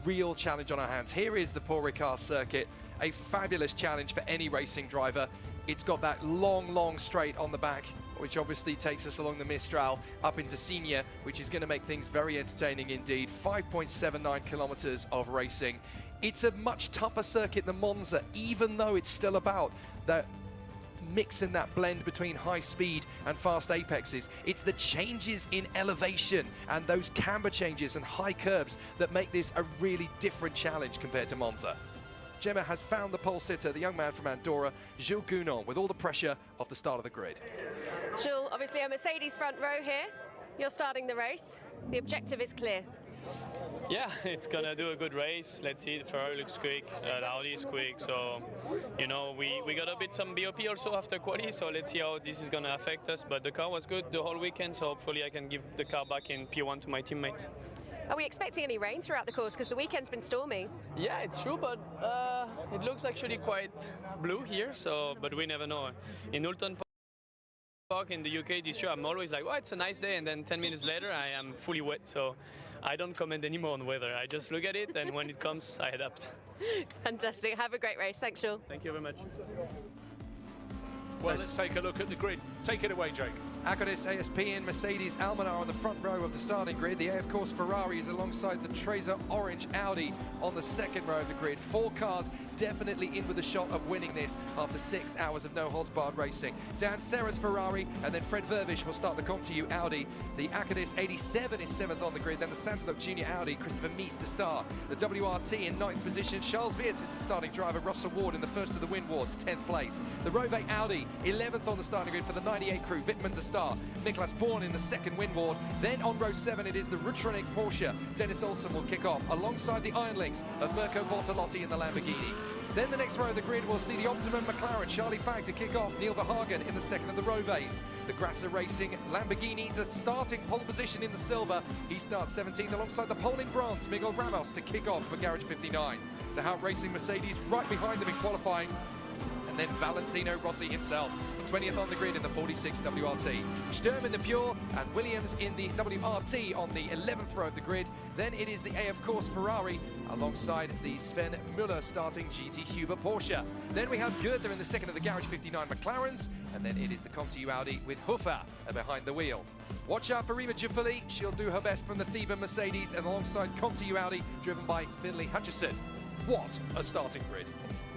real challenge on our hands. Here is the Paul Ricard circuit, a fabulous challenge for any racing driver. It's got that long straight on the back, which obviously takes us along the Mistral up into Senior, which is going to make things very entertaining indeed. 5.79 kilometers of racing. It's a much tougher circuit than Monza, even though it's still about that mix and that blend between high speed and fast apexes. It's the changes in elevation and those camber changes and high curbs that make this a really different challenge compared to Monza. Gemma has found the pole sitter, the young man from Andorra, Jules Gounon, with all the pressure of the start of the grid. Jules, obviously a Mercedes front row here. You're starting the race. The objective is clear. Yeah, it's gonna do a good race. Let's see, the Ferrari looks quick, the Audi is quick, so you know we got a bit some BOP also after quali, so let's see how this is gonna affect us. But the car was good the whole weekend, so hopefully I can give the car back in P1 to my teammates. Are we expecting any rain throughout the course? Because the weekend's been stormy. Yeah, it's true, but it looks actually quite blue here, so but we never know. In Ulton Park in the UK this year, I'm always like, oh, it's a nice day, and then 10 minutes later I am fully wet, so I don't comment anymore on weather. I just look at it, and when it comes, I adapt. Fantastic. Have a great race. Thanks, Jules. Thank you very much. Well, let's take a look at the grid. Take it away, Jake. Acadis, ASP and Mercedes Almanar on the front row of the starting grid. The of course Ferrari is alongside the Tracer Orange Audi on the second row of the grid. 4 cars definitely in with a shot of winning this after 6 hours of no-holds-barred racing. Dan Serra's Ferrari, and then Fred Vervish will start the Compte Audi. The Acadis 87 is 7th on the grid, then the Santalok Junior Audi, Christopher Mees to start. The WRT in 9th position, Charles Weerts is the starting driver, Russell Ward in the first of the win wards, 10th place. The Rove Audi, 11th on the starting grid for the 98 crew, Wittmann to start. Niklas Born in the second win ward. Then on row 7 it is the Rutronic Porsche. Dennis Olsen will kick off alongside the Iron Links of Mirko Bortolotti in the Lamborghini. Then the next row of the grid will see the Optimum McLaren, Charlie Fagg to kick off, Neil Verhagen in the second of the Roves. The Grasser Racing Lamborghini, the starting pole position in the silver. He starts 17th alongside the pole in bronze, Miguel Ramos to kick off for Garage 59. The Hout Racing Mercedes right behind them in qualifying. And then Valentino Rossi himself, 20th on the grid in the 46 WRT. Sturm in the Pure and Williams in the WRT on the 11th row of the grid. Then it is the of course Ferrari alongside the Sven Müller starting GT Huber Porsche. Then we have Goethe in the second of the Garage 59 McLarens, and then it is the Compte Audi with Hofer behind the wheel. Watch out for Rima Giuffoli, she'll do her best from the Theban Mercedes and alongside Compte Audi driven by Finlay Hutchison. What a starting grid.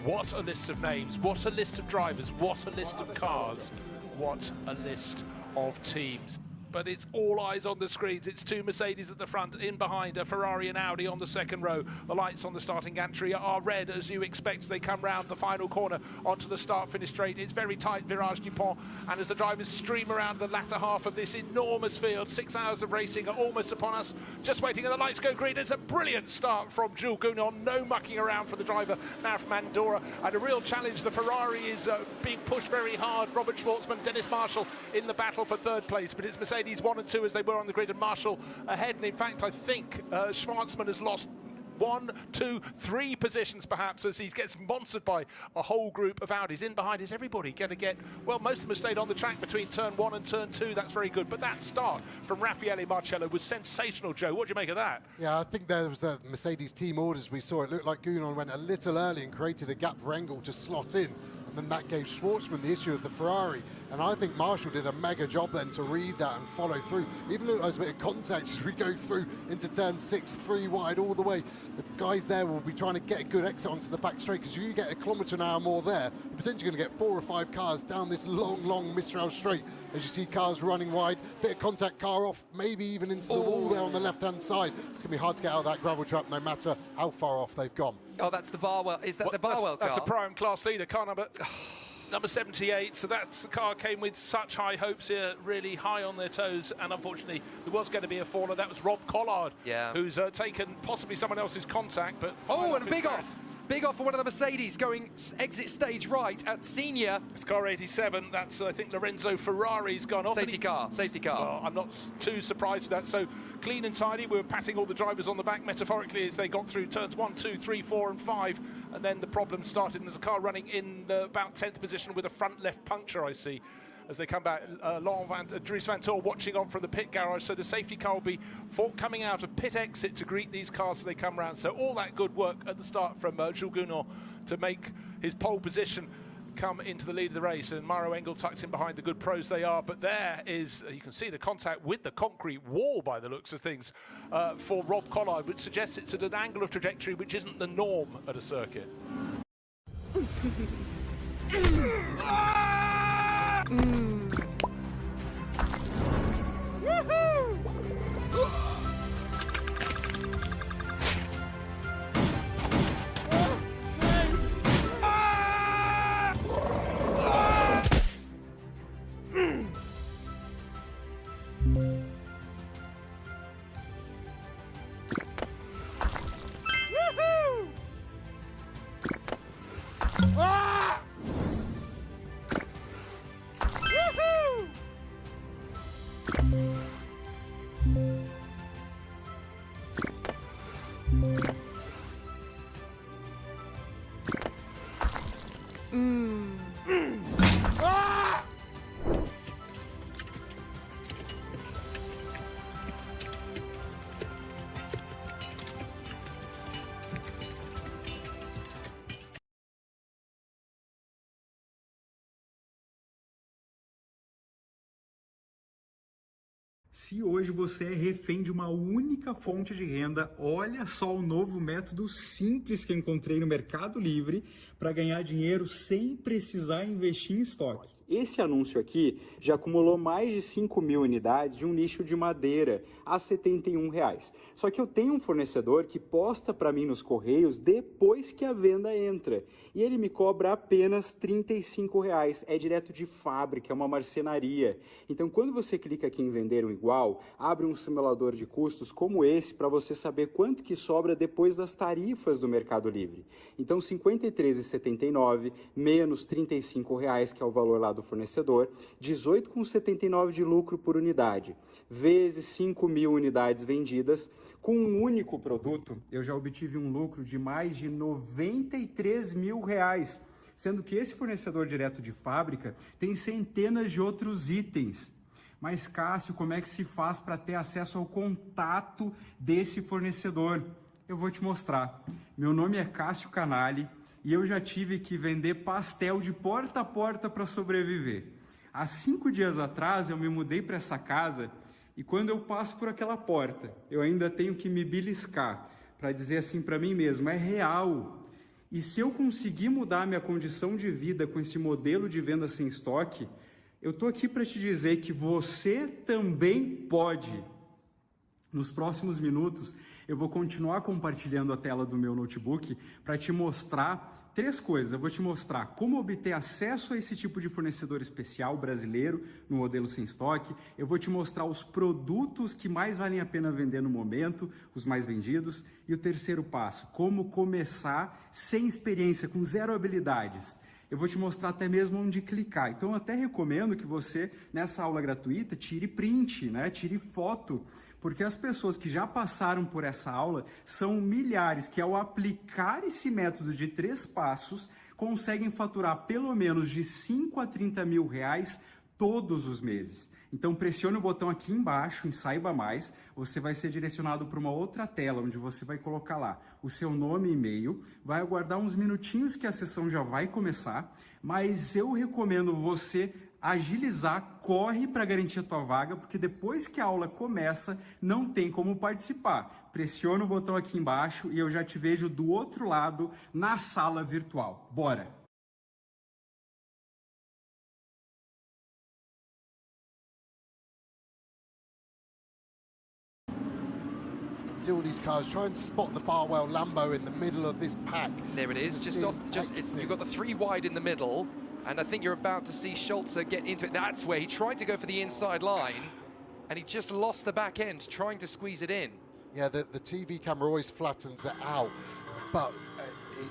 What a list of names, what a list of drivers, what a list of cars, what a list of teams. But it's all eyes on the screens. It's 2 Mercedes at the front, in behind a Ferrari and Audi on the second row. The lights on the starting gantry are red, as you expect, as they come round the final corner onto the start-finish straight. It's very tight, Virage Dupont, and as the drivers stream around the latter half of this enormous field, 6 hours of racing are almost upon us. Just waiting, and the lights go green. It's a brilliant start from Jules Gounon. No mucking around for the driver now from Andorra, and a real challenge. The Ferrari is being pushed very hard. Robert Schwartzman, Dennis Marshall in the battle for third place, but it's Mercedes 1 and 2 as they were on the grid, and Marshall ahead. And in fact, I think Schwartzman has lost 1, 2, 3 positions perhaps as he gets monstered by a whole group of Audis. In behind is everybody going to get, well, most of them have stayed on the track between turn 1 and turn 2. That's very good. But that start from Raffaele Marcello was sensational, Joe. What do you make of that? Yeah, I think there was the Mercedes team orders we saw. It looked like Gounon went a little early and created a gap for Engel to slot in. And then that gave Schwartzman the issue of the Ferrari. And I think Marshall did a mega job then to read that and follow through. Even looked like a bit of contact as we go through into turn 6, 3 wide all the way. The guys there will be trying to get a good exit onto the back straight, because if you get a kilometre an hour more there, you're potentially going to get 4 or 5 cars down this long Mistral straight. As you see cars running wide, bit of contact, car off, maybe even into the wall there on the left-hand side. It's going to be hard to get out of that gravel trap no matter how far off they've gone. Oh, that's the Barwell. Is that the Barwell car? That's the prime class leader, car number 78. So that's the car came with such high hopes here, really high on their toes, and unfortunately there was going to be a faller. That was Rob Collard, who's taken possibly someone else's contact. But and a big off. Big off for one of the Mercedes going exit stage right at Senior. It's car 87. That's, I think, Lorenzo Ferrari's gone off. Safety car. Well, I'm not too surprised with that. So clean and tidy. We were patting all the drivers on the back metaphorically as they got through turns 1, 2, 3, 4 and 5. And then the problem started, and there's a car running in about 10th position with a front left puncture, I see. as they come back. Dries Van Tor watching on from the pit garage, so the safety car will be coming out of pit exit to greet these cars as they come round. So all that good work at the start from Jules Gounon to make his pole position come into the lead of the race, and Mauro Engel tucked in behind the good pros they are. But there is, you can see the contact with the concrete wall by the looks of things for Rob Collard, which suggests it's at an angle of trajectory which isn't the norm at a circuit. Se hoje você é refém de uma única fonte de renda, olha só o novo método simples que eu encontrei no Mercado Livre para ganhar dinheiro sem precisar investir em estoque. Esse anúncio aqui já acumulou mais de 5.000 unidades de um nicho de madeira a R$ 71. Só que eu tenho um fornecedor que posta para mim nos correios depois que a venda entra. E ele me cobra apenas R$ 35. É direto de fábrica, é uma marcenaria. Então, quando você clica aqui em vender um igual, abre um simulador de custos como esse para você saber quanto que sobra depois das tarifas do Mercado Livre. Então, R$ 53,79 menos R$ 35, que é o valor lá do fornecedor, R$ 18,79 de lucro por unidade, vezes 5.000 unidades vendidas. Com um único produto, eu já obtive um lucro de mais de R$ 93 mil, sendo que esse fornecedor direto de fábrica tem centenas de outros itens. Mas, Cássio, como é que se faz para ter acesso ao contato desse fornecedor? Eu vou te mostrar. Meu nome é Cássio Canali e eu já tive que vender pastel de porta a porta para sobreviver. Há 5 dias atrás eu me mudei para essa casa e quando eu passo por aquela porta, eu ainda tenho que me beliscar para dizer assim para mim mesmo, é real. E se eu conseguir mudar minha condição de vida com esse modelo de venda sem estoque, eu tô aqui para te dizer que você também pode. Nos próximos minutos, eu vou continuar compartilhando a tela do meu notebook para te mostrar 3 coisas. Eu vou te mostrar como obter acesso a esse tipo de fornecedor especial brasileiro no modelo sem estoque. Eu vou te mostrar os produtos que mais valem a pena vender no momento, os mais vendidos. E o terceiro passo, como começar sem experiência, com 0 habilidades. Eu vou te mostrar até mesmo onde clicar. Então eu até recomendo que você, nessa aula gratuita, tire print, né? Tire foto, porque as pessoas que já passaram por essa aula são milhares que, ao aplicar esse método de 3 passos, conseguem faturar pelo menos de 5 a 30 mil reais todos os meses. Então pressione o botão aqui embaixo em Saiba Mais, você vai ser direcionado para uma outra tela, onde você vai colocar lá o seu nome e e-mail, vai aguardar uns minutinhos que a sessão já vai começar, mas eu recomendo você agilizar, corre para garantir a tua vaga, porque depois que a aula começa, não tem como participar. Pressiona o botão aqui embaixo e eu já te vejo do outro lado na sala virtual. Bora! See all these cars, try and spot the Barwell Lambo in the middle of this pack. There it is, you've got the 3 wide in the middle, and I think you're about to see Scholzer get into it. That's where he tried to go for the inside line, and he just lost the back end, trying to squeeze it in. Yeah, the TV camera always flattens it out, but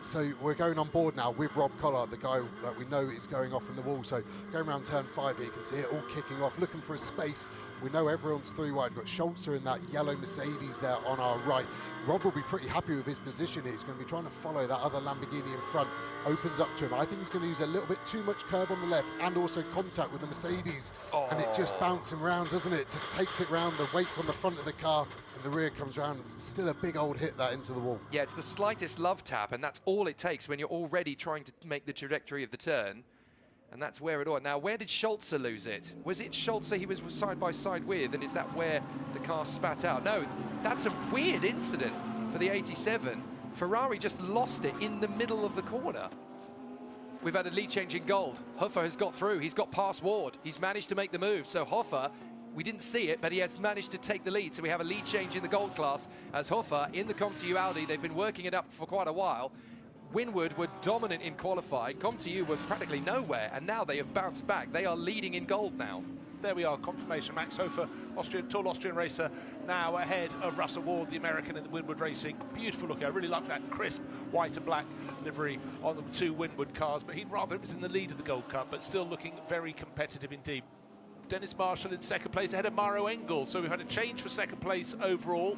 So we're going on board now with Rob Collard, the guy that we know is going off in the wall. So going around turn 5 here, you can see it all kicking off, looking for a space. We know everyone's 3 wide. We've got Schultzer in that yellow Mercedes there on our right. Rob will be pretty happy with his position here. He's going to be trying to follow that other Lamborghini in front. Opens up to him. I think he's going to use a little bit too much curb on the left and also contact with the Mercedes. Oh. And it just bouncing around, doesn't it? Just takes it round, the weight's on the front of the car, and the rear comes around. It's still a big old hit that into the wall. Yeah, it's the slightest love tap, and that's all it takes when you're already trying to make the trajectory of the turn. And that's where it all. Now, where did Schultzer lose it? Was it Schultzer he was side by side with, and is that where the car spat out? No, that's a weird incident for the 87. Ferrari just lost it in the middle of the corner. We've had a lead change in gold. Hoffer has got through. He's got past Ward. He's managed to make the move. So Hoffer, we didn't see it, but he has managed to take the lead. So we have a lead change in the gold class as Hoffer in the ComTU Audi. They've been working it up for quite a while. Winward were dominant in qualifying. ComTU were practically nowhere, and now they have bounced back. They are leading in gold now. There we are, confirmation. Max Hofer, tall Austrian racer, now ahead of Russell Ward, the American in the Winward Racing. Beautiful look. I really like that crisp white and black livery on the 2 Winward cars, but he'd rather it was in the lead of the Gold Cup, but still looking very competitive indeed. Dennis Marshall in second place ahead of Maro Engel. So we've had a change for second place overall.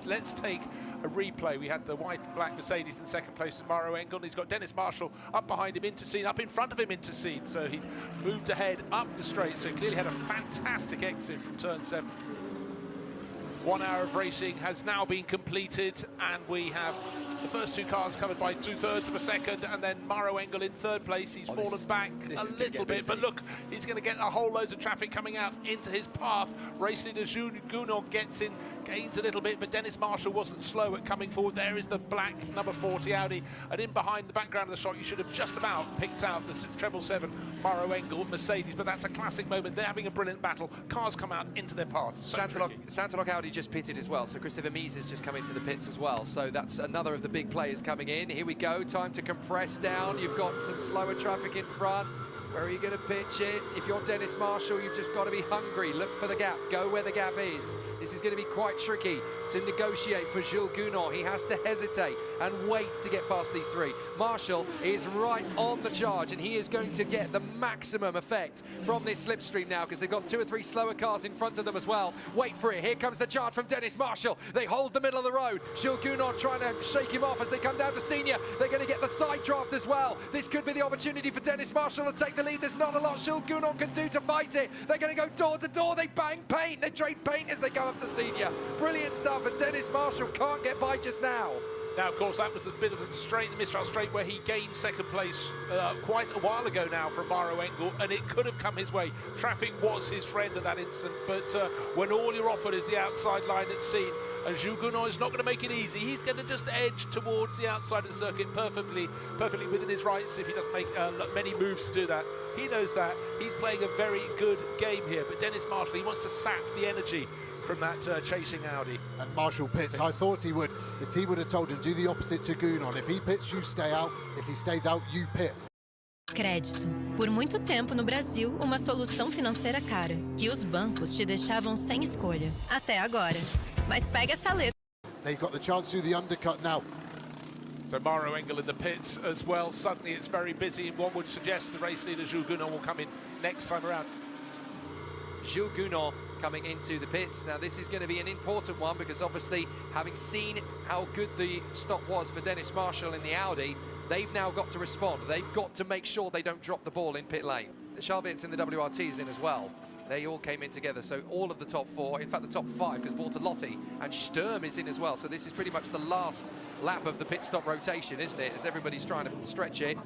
Let's take a replay. We had the white and black Mercedes in second place with Maro Engel. He's got Dennis Marshall up behind him into scene, up in front of him into scene. So he moved ahead up the straight. So he clearly had a fantastic exit from turn 7. 1 hour of racing has now been completed, and we have the first 2 cars covered by 2/3 of a second, and then Maro Engel in 3rd place. He's fallen back a little bit, but look, he's going to get a whole loads of traffic coming out into his path. Race leader Jules Gounod gets in, gains a little bit, but Dennis Marshall wasn't slow at coming forward. There is the black number 40 Audi, and in behind the background of the shot, you should have just about picked out the 777 Maro Engel Mercedes, but that's a classic moment. They're having a brilliant battle. Cars come out into their path. So Santaloc Audi just pitted as well, so Christopher Mies has just come into the pits as well. So that's another of the big players coming in. Here we go, time to compress down. You've got some slower traffic in front. Where are you going to pitch it? If you're Dennis Marshall, you've just got to be hungry. Look for the gap. Go where the gap is. This is going to be quite tricky to negotiate for Jules Gounod. He has to hesitate and wait to get past these 3. Marshall is right on the charge, and he is going to get the maximum effect from this slipstream now, because they've got 2 or 3 slower cars in front of them as well. Wait for it. Here comes the charge from Dennis Marshall. They hold the middle of the road. Jules Gounod trying to shake him off as they come down to senior. They're going to get the side draft as well. This could be the opportunity for Dennis Marshall to take the lead. There's not a lot Jules Gounod can do to fight it. They're going to go door to door. They bang paint. They trade paint as they go up to senior. Brilliant stuff, and Dennis Marshall can't get by just now. Now, of course, that was a bit of the straight, the Mistral straight, where he gained second place quite a while ago now from Maro Engel, and it could have come his way. Traffic was his friend at that instant, but when all you're offered is the outside line at scene, and Jules Gounod is not going to make it easy. He's going to just edge towards the outside of the circuit perfectly within his rights if he doesn't make many moves to do that. He knows that. He's playing a very good game here, but Dennis Marshall, he wants to sap the energy from that chasing Audi. And Marshall pits. I thought he would. The team would have told him, do the opposite to Gounod. If he pits, you stay out. If he stays out, you pit. Crédito. Por muito tempo no Brasil, uma solução financeira cara, que os bancos te deixavam sem escolha. Até agora. Mas pega essa letra. They've got the chance to do the undercut now. So Maro Engel in the pits as well. Suddenly it's very busy, and one would suggest the race leader Jules Gounod will come in next time around. Jules Gounod coming into the pits. Now this is going to be an important one, because obviously having seen how good the stop was for Dennis Marshall in the Audi, they've now got to respond. They've got to make sure they don't drop the ball in pit lane. Charvet's in the WRT is in as well. They all came in together, so all of the top 4, in fact the top 5, because Bortolotti and Sturm is in as well. So this is pretty much the last lap of the pit stop rotation, isn't it? As everybody's trying to stretch it.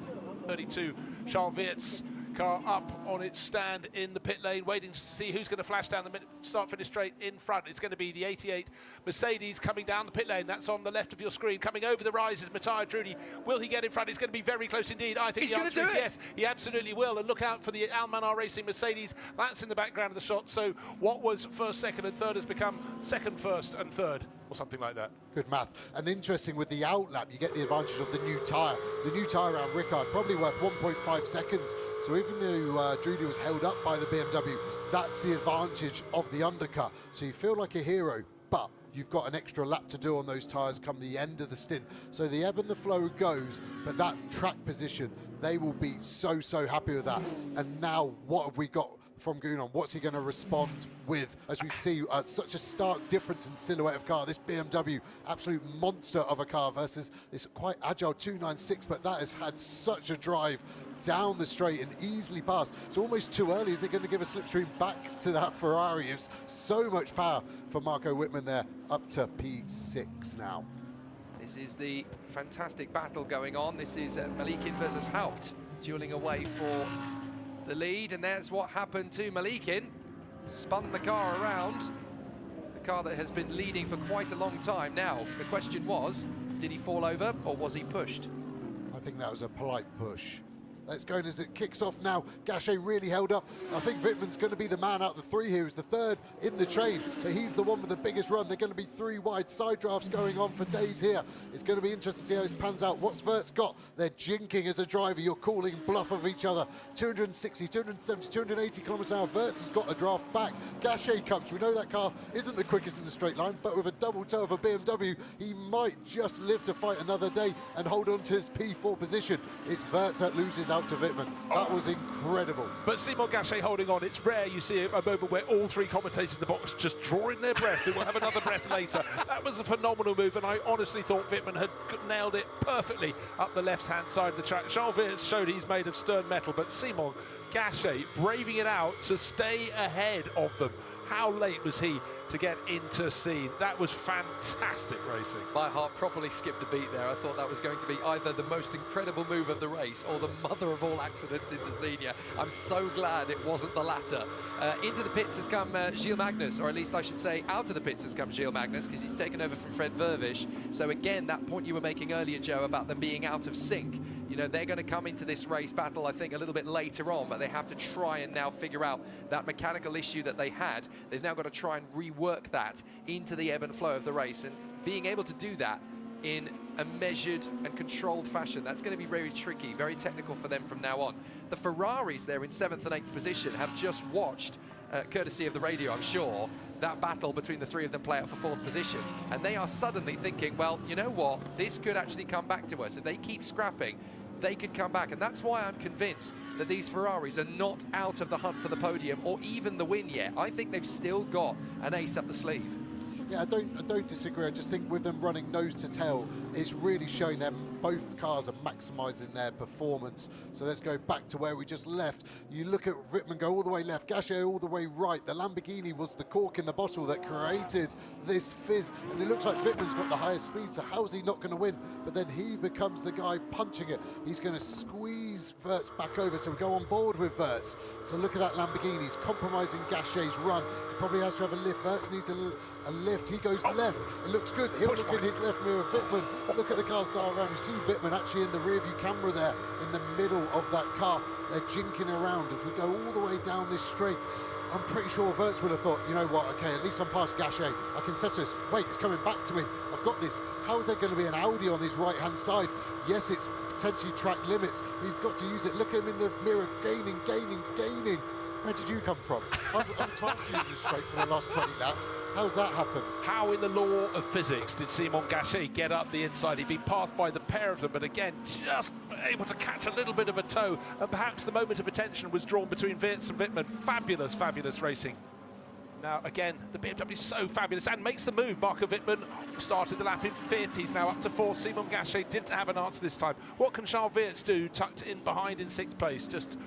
32, Charvet's car up on its stand in the pit lane, waiting to see who's going to flash down the start-finish straight in front. It's going to be the 88 Mercedes coming down the pit lane. That's on the left of your screen. Coming over the rise is Matteo Drudi. Will he get in front? It's going to be very close indeed. I think he's going to do it. Yes, he absolutely will. And look out for the Almanar Racing Mercedes. That's in the background of the shot. So what was first, second and third has become second, first and third, or something like that. Good math. And interesting, with the outlap, you get the advantage of the new tyre. The new tyre around Ricard, probably worth 1.5 seconds. So even though Drudi was held up by the BMW, that's the advantage of the undercut. So you feel like a hero, but you've got an extra lap to do on those tyres come the end of the stint. So the ebb and the flow goes, but that track position, they will be so happy with that. And now what have we got from Gunon? What's he going to respond with as we see such a stark difference in silhouette of car? This BMW, absolute monster of a car versus this quite agile 296, but that has had such a drive down the straight and easily past. It's almost too early. Is it going to give a slipstream back to that Ferrari? It's so much power for Marco Wittmann there, up to P6 now. This is the fantastic battle going on. This is Malikin versus Haupt, dueling away for the lead, and that's what happened to Malikin. Spun the car around, the car that has been leading for quite a long time. Now, the question was, did he fall over or was he pushed? I think that was a polite push. Let's go as it kicks off now. Gachet really held up. I think Wittmann's going to be the man out of the three here. He's the third in the chain, but he's the one with the biggest run. They're going to be three wide side drafts going on for days here. It's going to be interesting to see how this pans out. What's Wirtz got? They're jinking as a driver. You're calling bluff of each other. 260, 270, 280 kilometers an hour. Wirtz has got a draft back. Gachet comes. We know that car isn't the quickest in the straight line, but with a double toe of a BMW, he might just live to fight another day and hold on to his P4 position. It's Wirtz that loses out to Wittmann. That was incredible. But Simon Gachet holding on. It's rare you see a moment where all three commentators in the box just drawing their breath. They will have another breath later. That was a phenomenal move, and I honestly thought Wittmann had nailed it perfectly up the left-hand side of the track. Charles Wirtz showed he's made of stern metal, but Simon Gachet braving it out to stay ahead of them. How late was he to get into scene? That was fantastic racing. My heart properly skipped a beat there. I thought that was going to be either the most incredible move of the race or the mother of all accidents into Senior. I'm so glad it wasn't the latter. Into the pits has come Gilles Magnus, or at least I should say out of the pits has come Gilles Magnus, because he's taken over from Fred Vervish. So again, that point you were making earlier, Joe, about them being out of sync. You know, they're going to come into this race battle, I think, a little bit later on, but they have to try and now figure out that mechanical issue that they had. They've now got to try and rework that into the ebb and flow of the race, and being able to do that in a measured and controlled fashion, that's going to be very tricky, very technical for them from now on. The Ferraris there in 7th and 8th position have just watched, courtesy of the radio, I'm sure, that battle between the three of them play out for 4th position, and they are suddenly thinking, well, you know what, this could actually come back to us. If they keep scrapping, they could come back, and that's why I'm convinced that these Ferraris are not out of the hunt for the podium or even the win yet. I think they've still got an ace up the sleeve. Yeah, I don't disagree. I just think with them running nose to tail, it's really showing them both cars are maximising their performance. So let's go back to where we just left. You look at Wittmann go all the way left, Gachet all the way right. The Lamborghini was the cork in the bottle that created this fizz, and it looks like Wittmann's got the highest speed, so how's he not going to win? But then he becomes the guy punching it. He's going to squeeze Wirtz back over, so we go on board with Wirtz. So look at that Lamborghini. He's compromising Gachet's run. He probably has to have a lift. Wirtz needs a lift. He goes left. It looks good. He'll look in his left mirror. Wittmann, look at the car start around. You see Wittmann actually in the rear view camera there in the middle of that car. They're jinking around as we go all the way down this straight. I'm pretty sure Wirtz would have thought, you know what, okay, at least I'm past Gachet. I can set this. Wait, it's coming back to me. I've got this. How is there going to be an Audi on his right-hand side? Yes, it's potentially track limits. We've got to use it. Look at him in the mirror, gaining. Where did you come from? I've faster you straight for the last 20 laps. How's that happened? How in the law of physics did Simon Gachet get up the inside? He'd been passed by the pair of them, but again, just able to catch a little bit of a toe, and perhaps the moment of attention was drawn between Wirtz and Wittmann. Fabulous, fabulous racing. Now, again, the BMW is so fabulous and makes the move. Marco Wittmann started the lap in 5th. He's now up to 4th. Simon Gachet didn't have an answer this time. What can Charles Wirtz do, tucked in behind in 6th place? Just